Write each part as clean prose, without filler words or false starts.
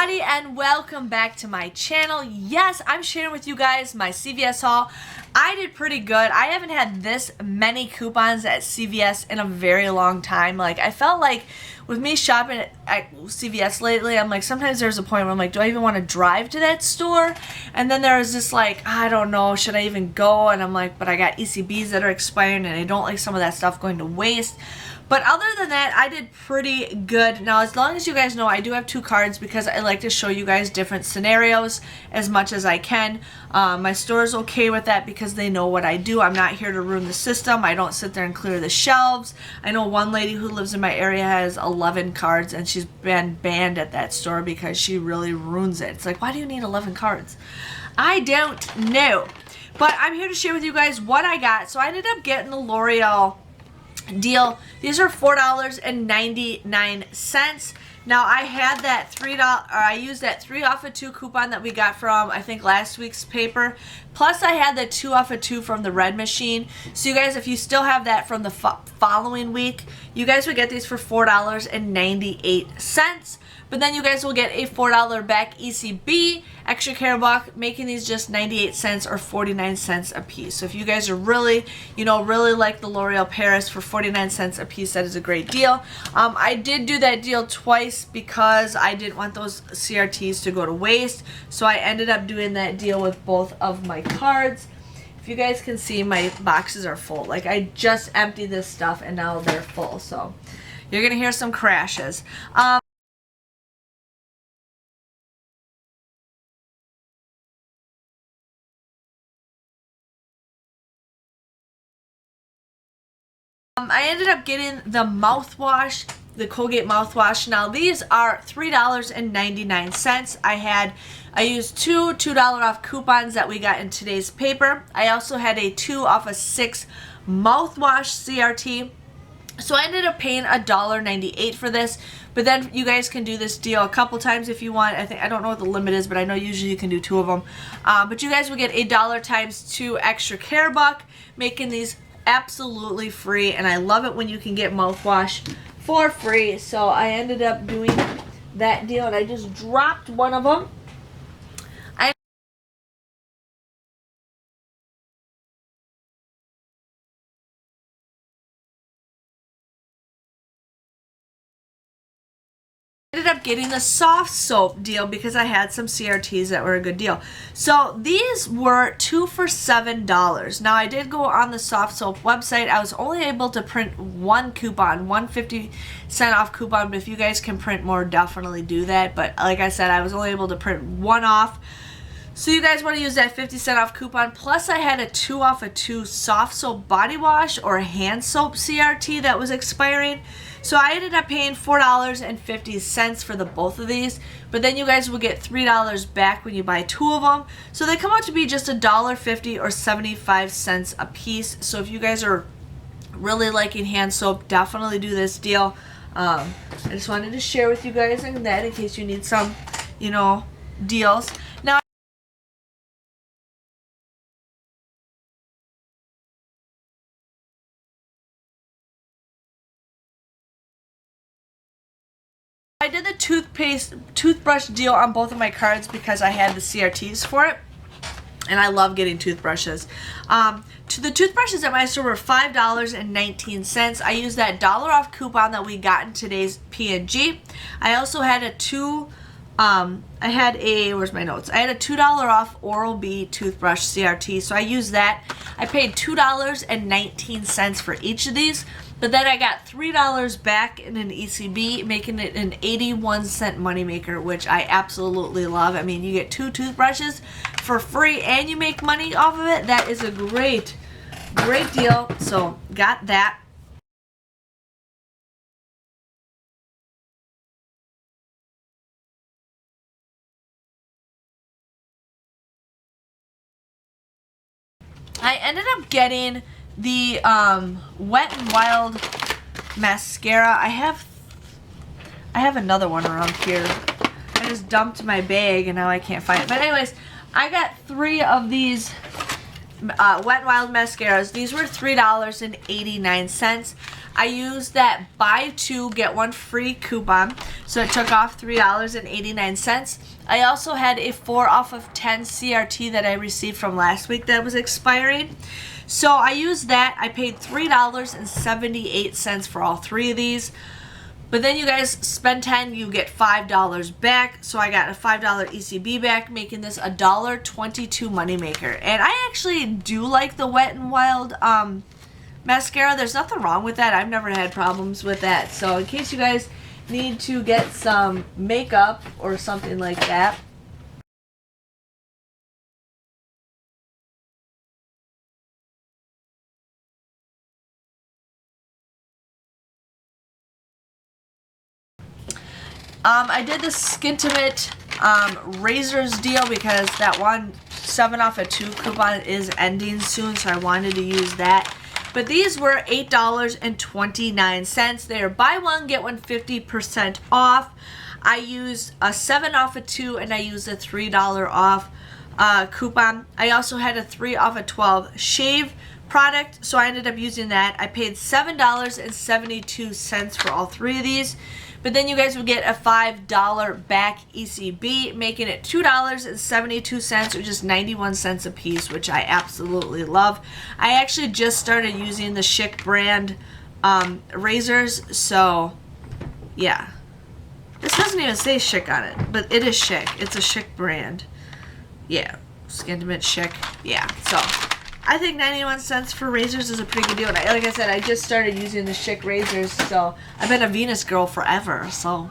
everybody, and welcome back to my channel. Yes, I'm sharing with you guys my CVS haul. I did pretty good. I haven't had this many coupons at CVS in a very long time. Like, I felt like with me shopping at CVS lately, I'm like, sometimes there's a point where I'm like, do I even want to drive to that store? And then there was this like, I don't know, should I even go? And I'm like, but I got ECBs that are expiring and I don't like some of that stuff going to waste. But other than that, I did pretty good. Now, as long as you guys know, I do have two cards because I like to show you guys different scenarios as much as I can. My store is okay with that because they know what I do. I'm not here to ruin the system. I don't sit there and clear the shelves. I know one lady who lives in my area has 11 cards and she's been banned at that store because she really ruins it. It's like, why do you need 11 cards? I don't know. But I'm here to share with you guys what I got. So I ended up getting the Loreal deal. These are $4.99. Now I had that I used that 3 off of 2 coupon that we got from I think last week's paper. Plus I had the 2 off of 2 from the red machine. So you guys, if you still have that from the following week, you guys would get these for $4.98. But then you guys will get a $4 back ECB extra care box, making these just 98 cents or 49 cents a piece. So if you guys are really, really like the L'Oreal Paris for 49 cents a piece, that is a great deal. I did do that deal twice because I didn't want those CRTs to go to waste. So I ended up doing that deal with both of my cards. If you guys can see, my boxes are full. Like, I just emptied this stuff and now they're full. So you're going to hear some crashes. I ended up getting the mouthwash, the Colgate mouthwash. Now these are $3.99. I used two $2 off coupons that we got in today's paper. I also had a 2 off of 6 mouthwash CRT. So I ended up paying $1.98 for this. But then you guys can do this deal a couple times if you want. I don't know what the limit is, but I know usually you can do 2 of them. But you guys will get $1 times 2 extra care buck, making these absolutely free. And I love it when you can get mouthwash for free. So I ended up doing that deal and I just dropped one of them. Ended up getting the soft soap deal because I had some CRTs that were a good deal. So these were 2 for $7. Now I did go on the soft soap website. I was only able to print 1 coupon, 150-cent off coupon, but if you guys can print more, definitely do that. But like I said, I was only able to print 1 off. So you guys want to use that 50-cent off coupon. Plus I had a 2 off of 2 soft soap body wash or hand soap CRT that was expiring. So I ended up paying $4.50 for the both of these. But then you guys will get $3 back when you buy 2 of them. So they come out to be just $1.50 or 75 cents a piece. So if you guys are really liking hand soap, definitely do this deal. I just wanted to share with you guys that in case you need some, deals. Now, I did the toothbrush deal on both of my cards because I had the CRTs for it. And I love getting toothbrushes. The toothbrushes at my store were $5.19. I used that $1 off coupon that we got in today's P&G. I also had where's my notes? I had a $2 off Oral-B toothbrush CRT. So I used that. I paid $2.19 for each of these. But then I got $3 back in an ECB, making it an 81-cent moneymaker, which I absolutely love. I mean, you get 2 toothbrushes for free and you make money off of it. That is a great deal. So got that. I ended up getting the Wet n Wild Mascara. I have another one around here. I just dumped my bag and now I can't find it. But anyways, I got 3 of these Wet n Wild Mascaras. These were $3.89. I used that buy two get one free coupon, so it took off $3.89. I also had a 4 off of 10 CRT that I received from last week that was expiring. So I used that. I paid $3.78 for all 3 of these. But then you guys spend 10, you get $5 back. So I got a $5 ECB back, making this a $1.22 moneymaker. And I actually do like the Wet n Wild mascara. There's nothing wrong with that. I've never had problems with that. So in case you guys need to get some makeup or something like that, I did the Skintimate Razors deal because that one 7 off of 2 coupon is ending soon, so I wanted to use that. But these were $8.29. They are buy one, get one 50% off. I used a 7 off of 2 and I used a $3 off coupon. I also had a 3 off of 12 shave product, so I ended up using that. I paid $7.72 for all 3 of these. But then you guys would get a $5 back ECB, making it $2.72 or just 91 cents a piece, which I absolutely love. I actually just started using the Schick brand razors, so yeah. This doesn't even say Schick on it, but it is Schick. It's a Schick brand. Yeah, Skintimate Schick. Yeah, so I think 91 cents for razors is a pretty good deal. And like I said, I just started using the Schick razors, so I've been a Venus girl forever, so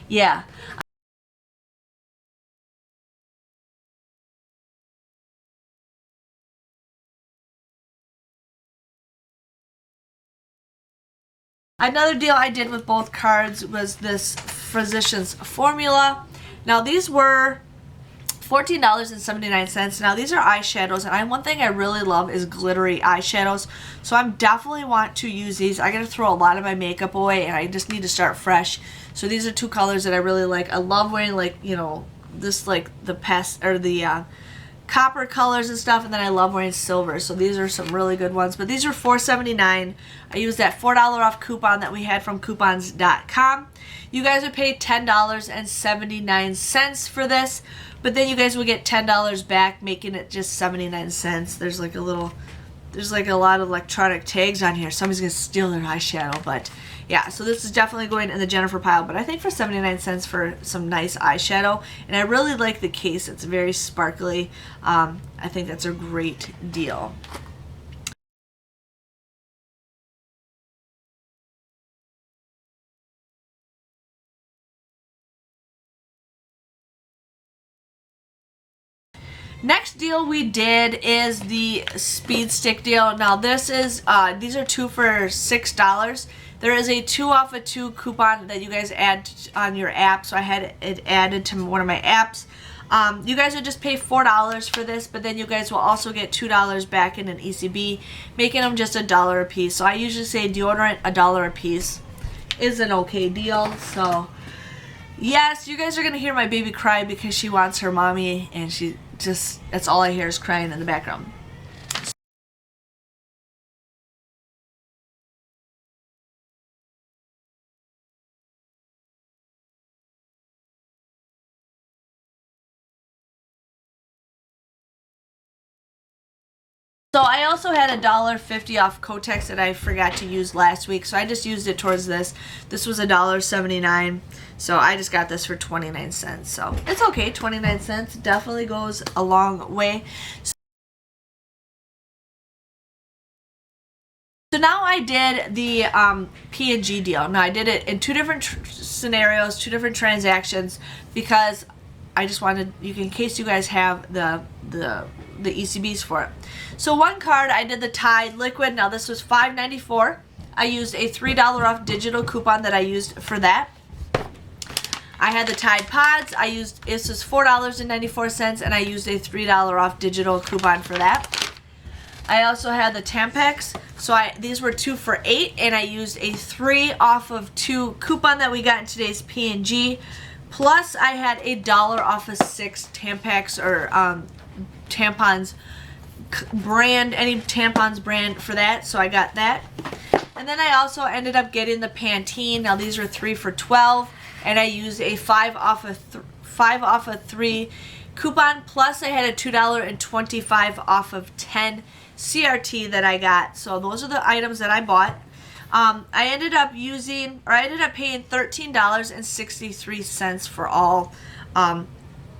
yeah. Another deal I did with both cards was this Physicians Formula. Now these were $14.79. Now these are eyeshadows, and one thing I really love is glittery eyeshadows, so I'm definitely want to use these. I gotta throw a lot of my makeup away and I just need to start fresh. So these are 2 colors that I really like. I love wearing, like, you know, this, like the copper colors and stuff, and then I love wearing silver, so these are some really good ones. But these are $4.79. I used that $4 off coupon that we had from coupons.com. You guys would pay $10.79 for this, but then you guys will get $10 back, making it just 79 cents. There's like a lot of electronic tags on here. Somebody's gonna steal their eyeshadow, but yeah, so this is definitely going in the Jennifer pile. But I think for 79 cents for some nice eyeshadow, and I really like the case. It's very sparkly. I think that's a great deal. Next deal we did is the Speed Stick deal. Now this is these are 2 for $6. There is a 2 off of 2 coupon that you guys add on your app, so I had it added to one of my apps. You guys would just pay $4 for this, but then you guys will also get $2 back in an ECB, making them just $1 a piece. So I usually say deodorant $1 a piece is an okay deal. So yes, you guys are gonna hear my baby cry because she wants her mommy, and she just, that's all I hear is crying in the background. So I also had $1.50 off Kotex that I forgot to use last week, so I just used it towards this. This was $1.79, so I just got this for 29 cents. So it's okay, 29 cents definitely goes a long way. So now I did the P&G deal. Now I did it in 2 different scenarios, 2 different transactions, because I just wanted, in case you guys have the ECBs for it. So one card, I did the Tide Liquid. Now this was $5.94. I used a $3 off digital coupon that I used for that. I had the Tide Pods. This was $4.94, and I used a $3 off digital coupon for that. I also had the Tampax. So these were 2 for $8, and I used a 3 off of 2 coupon that we got in today's P&G. Plus, I had $1 off of 6 Tampax or tampons brand, any tampons brand for that, so I got that. And then I also ended up getting the Pantene. Now these were 3 for $12, and I used a 5 off of 3 coupon, plus I had a $2.25 off of 10 CRT that I got. So those are the items that I bought. I ended up paying $13.63 for all,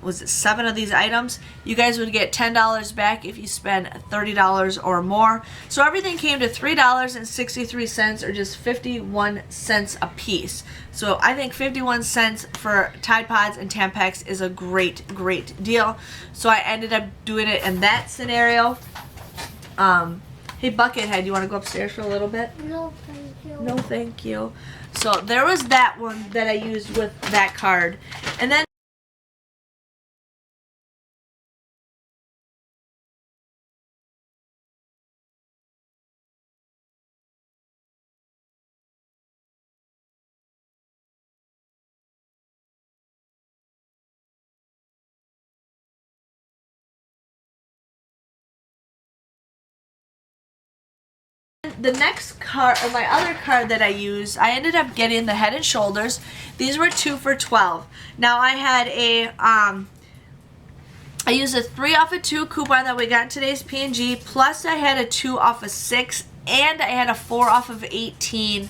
was it 7 of these items. You guys would get $10 back if you spend $30 or more. So everything came to $3.63, or just 51 cents a piece. So I think 51 cents for Tide Pods and Tampax is a great, great deal. So I ended up doing it in that scenario. Hey Buckethead, you want to go upstairs for a little bit? No, thank you. No, thank you. So there was that one that I used with that card. And then the next card, or my other card that I used, I ended up getting the Head and Shoulders. These were 2 for $12. Now I had I used a 3 off of 2 coupon that we got in today's P&G, plus I had a 2 off of 6, and I had a 4 off of 18.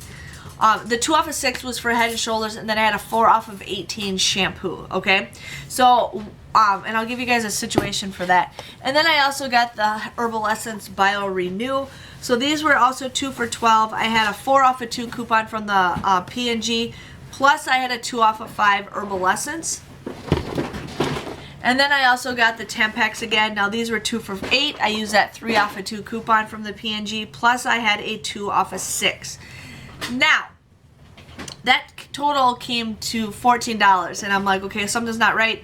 The 2 off of 6 was for Head and Shoulders, and then I had a 4 off of 18 shampoo, okay? So, and I'll give you guys a situation for that. And then I also got the Herbal Essence Bio Renew. So these were also 2 for $12. I had a 4 off of 2 coupon from the P&G, plus I had a 2 off of 5 Herbal Essence. And then I also got the Tampax again. Now these were 2 for $8. I used that 3 off of 2 coupon from the P&G, plus I had a 2 off of 6. Now, that total came to $14, and I'm like, okay, something's not right.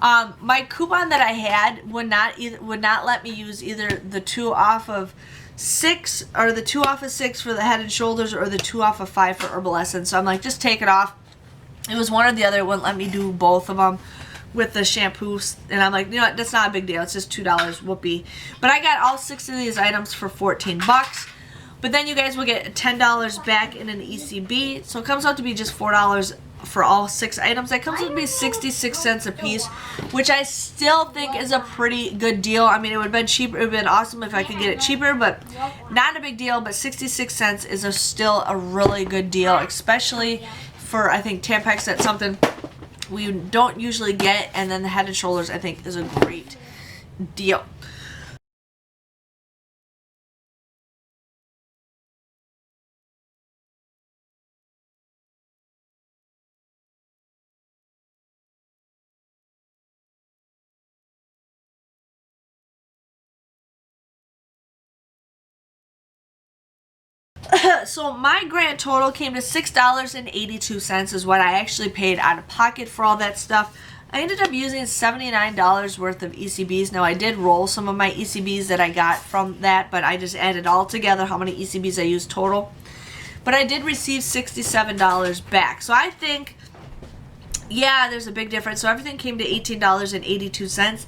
My coupon that I had would not let me use either the 2 off of 6 or the 2 off of 6 for the Head and Shoulders, or the 2 off of 5 for Herbal Essence. So I'm like, just take it off. It was one or the other. It wouldn't let me do both of them with the shampoos, and I'm like, you know what, that's not a big deal. It's just $2, whoopee. But I got all 6 of these items for 14 bucks. But then you guys will get $10 back in an ECB, so it comes out to be just $4 for all 6 items. That comes out to be 66 cents a piece, which I still think is a pretty good deal. I mean, it would have been cheaper. It would have been awesome if I could get it cheaper, but not a big deal. But 66 cents is still a really good deal, especially for, I think, Tampax. That's something we don't usually get, and then the Head and Shoulders, I think, is a great deal. So my grand total came to $6.82 is what I actually paid out of pocket for all that stuff. I ended up using $79 worth of ECBs. Now I did roll some of my ECBs that I got from that, but I just added all together how many ECBs I used total. But I did receive $67 back. So I think, yeah, there's a big difference. So everything came to $18.82.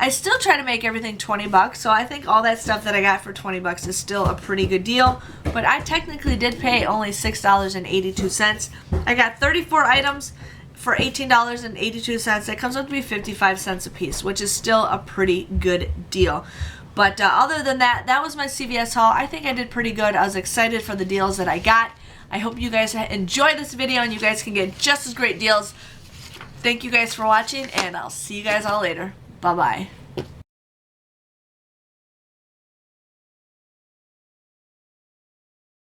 I still try to make everything 20 bucks, so I think all that stuff that I got for 20 bucks is still a pretty good deal. But I technically did pay only $6.82. I got 34 items for $18.82. That comes up to be 55 cents a piece, which is still a pretty good deal. But other than that, that was my CVS haul. I think I did pretty good. I was excited for the deals that I got. I hope you guys enjoy this video and you guys can get just as great deals. Thank you guys for watching, and I'll see you guys all later. Bye-bye.